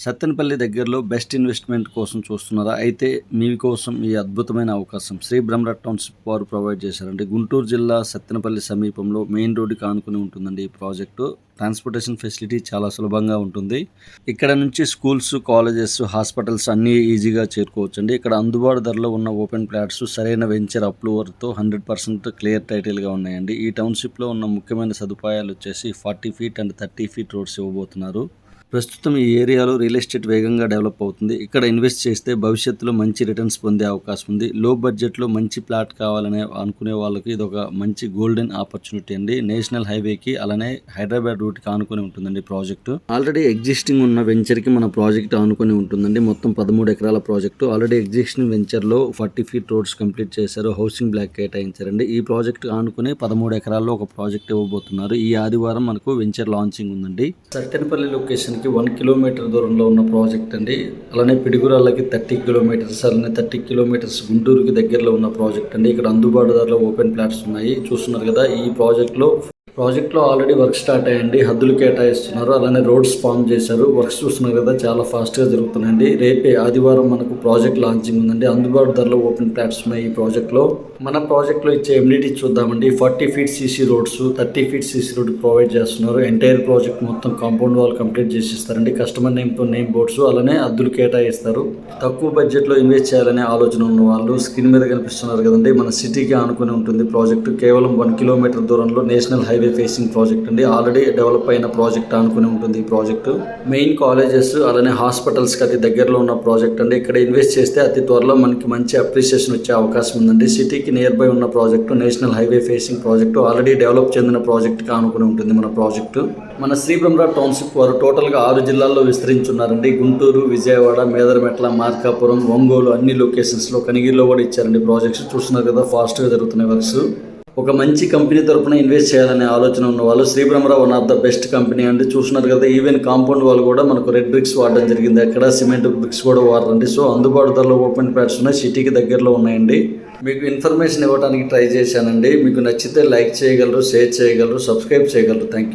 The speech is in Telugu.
సత్తెనపల్లి దగ్గరలో బెస్ట్ ఇన్వెస్ట్మెంట్ కోసం చూస్తున్నారా? అయితే మీకోసం ఈ అద్భుతమైన అవకాశం శ్రీ బ్రహ్మరథ టౌన్షిప్ వారు ప్రొవైడ్ చేశారండి. గుంటూరు జిల్లా సత్తెనపల్లి సమీపంలో మెయిన్ రోడ్డుకి ఆనుకుని ఉంటుందండి ఈ ప్రాజెక్టు. ట్రాన్స్పోర్టేషన్ ఫెసిలిటీ చాలా సులభంగా ఉంటుంది. ఇక్కడ నుంచి స్కూల్స్, కాలేజెస్, హాస్పిటల్స్ అన్నీ ఈజీగా చేరుకోవచ్చండి. ఇక్కడ అందుబాటు ధరలో ఉన్న ఓపెన్ ప్లాట్స్ సరైన వెంచర్ అప్రూవర్తో 100% క్లియర్ టైటిల్గా ఉన్నాయండి. ఈ టౌన్షిప్లో ఉన్న ముఖ్యమైన సదుపాయాలు వచ్చేసి 40 ఫీట్ అండ్ 30 ఫీట్ రోడ్స్ ఇవ్వబోతున్నారు. ప్రస్తుతం ఈ ఏరియాలో రియల్ ఎస్టేట్ వేగంగా డెవలప్ అవుతుంది. ఇక్కడ ఇన్వెస్ట్ చేస్తే భవిష్యత్తులో మంచి రిటర్న్స్ పొందే అవకాశం ఉంది. లో బడ్జెట్లో మంచి ప్లాట్ కావాలనే అనుకునే వాళ్ళకి ఇది ఒక మంచి గోల్డెన్ ఆపర్చునిటీ అండి. నేషనల్ హైవేకి అలానే హైదరాబాద్ రూట్కి ఆనుకొని ఉంటుందండి ప్రాజెక్టు. ఆల్రెడీ ఎగ్జిస్టింగ్ ఉన్న వెంచర్కి మన ప్రాజెక్ట్ ఆనుకొని ఉంటుందండి. మొత్తం 13 ఎకరాల ప్రాజెక్టు. ఆల్రెడీ ఎగ్జిస్టింగ్ వెంచర్లో 40 ఫీట్ రోడ్స్ కంప్లీట్ చేశారు. హౌసింగ్ బ్లాక్ కేటాయించారండి. ఈ ప్రాజెక్ట్ ఆనుకుని 13 ఎకరాల్లో ఒక ప్రాజెక్ట్ ఇవ్వబోతున్నారు. ఈ ఆదివారం మనకు వెంచర్ లాంచింగ్ ఉందండి. సత్తెనపల్లి లొకేషన్ 1 కిలోమీటర్ దూరంలో ఉన్న ప్రాజెక్ట్ అండి. అలానే పిడుగురాళ్ళకి 30 కిలోమీటర్స్, అలానే 30 కిలోమీటర్స్ గుంటూరుకి దగ్గరలో ఉన్న ప్రాజెక్ట్ అండి. ఇక్కడ అందుబాటు ధరలో ఓపెన్ ప్లాట్స్ ఉన్నాయి. చూస్తున్నారు కదా, ఈ ప్రాజెక్ట్లో ఆల్రెడీ వర్క్ స్టార్ట్ అయ్యండి. హద్దులు కేటాయిస్తున్నారు, అలానే రోడ్స్ ఫామ్ చేశారు. వర్క్స్ చూస్తున్నారు కదా, చాలా ఫాస్ట్గా జరుగుతున్నాయండి. రేపే ఆదివారం మనకు ప్రాజెక్ట్ లాంచింగ్ ఉందండి. అందుబాటు ధరలో ఓపెన్ ప్లాట్స్ ఉన్నాయి ఈ ప్రాజెక్ట్లో. మన ప్రాజెక్ట్లో ఇచ్చే ఎమ్యూనిటీస్ చూద్దామండి. 40 feet CC roads, 30 feet CC road provide చేస్తున్నారు. ఎంటైర్ ప్రాజెక్ట్ మొత్తం కాంపౌండ్ వాల్ కంప్లీట్ చేసిస్తారండి. కస్టమర్ నేమ్తో నేమ్ బోర్డ్స్, అలానే హద్దులు కేటాయిస్తారు. తక్కువ బడ్జెట్లో ఇన్వెస్ట్ చేయాలనే ఆలోచన ఉన్న వాళ్ళు స్క్రీన్ మీద కనిపిస్తున్నారు కదండి, మన సిటీకి ఆనుకుని ఉంటుంది ప్రాజెక్టు. కేవలం 1 కిలోమీటర్ దూరంలో నేషనల్ హైవే ఫేసింగ్ ప్రాజెక్ట్ అండి. ఆల్రెడీ డెవలప్ అయిన ప్రాజెక్ట్ ఆనుకుని ఉంటుంది ఈ ప్రాజెక్టు. మెయిన్ కాలేజెస్ అలానే హాస్పిటల్స్కి అతి దగ్గరలో ఉన్న ప్రాజెక్ట్ అండి. ఇక్కడ ఇన్వెస్ట్ చేస్తే అతి త్వరలో మనకి మంచి అప్రిసియేషన్ వచ్చే అవకాశం ఉందండి. సిటీకి నియర్ బై ఉన్న project, national highway facing project, already develop చెందిన ప్రాజెక్ట్కి ఆనుకుని ఉంటుంది మన ప్రాజెక్టు. మన శ్రీ బ్రహ్మరథ టౌన్షిప్ వారు టోటల్గా 6 జిల్లాల్లో విస్తరించున్నారండి. గుంటూరు, విజయవాడ, మేదరమెట్ల, మార్కాపురం, ఒంగోలు అన్ని లొకేషన్స్లో, కనిగిరిలో కూడా ఇచ్చారండి ప్రాజెక్ట్స్. చూస్తున్నారు కదా, ఫాస్ట్గా జరుగుతున్నాయి వర్క్స్. ఒక మంచి కంపెనీ తరపున ఇన్వెస్ట్ చేయాలనే ఆలోచన ఉన్న వాళ్ళు Shri Brahmaratha one of the best company అండి. చూస్తున్నారు కదా, ఈవెన్ కాంపౌండ్ వాళ్ళు కూడా మనకు రెడ్ బ్రిక్స్ వాడడం జరిగింది. అక్కడ సిమెంట్ బ్రిక్స్ కూడా వాడరండి. సో అందుబాటు ధరలో ఓపెన్ ప్లాట్స్ ఉన్నాయి, సిటీకి దగ్గరలో ఉన్నాయండి. మీకు ఇన్ఫర్మేషన్ ఇవ్వడానికి ట్రై చేశానండి. మీకు నచ్చితే లైక్ చేయగలరు, షేర్ చేయగలరు, సబ్స్క్రైబ్ చేయగలరు. Thank you.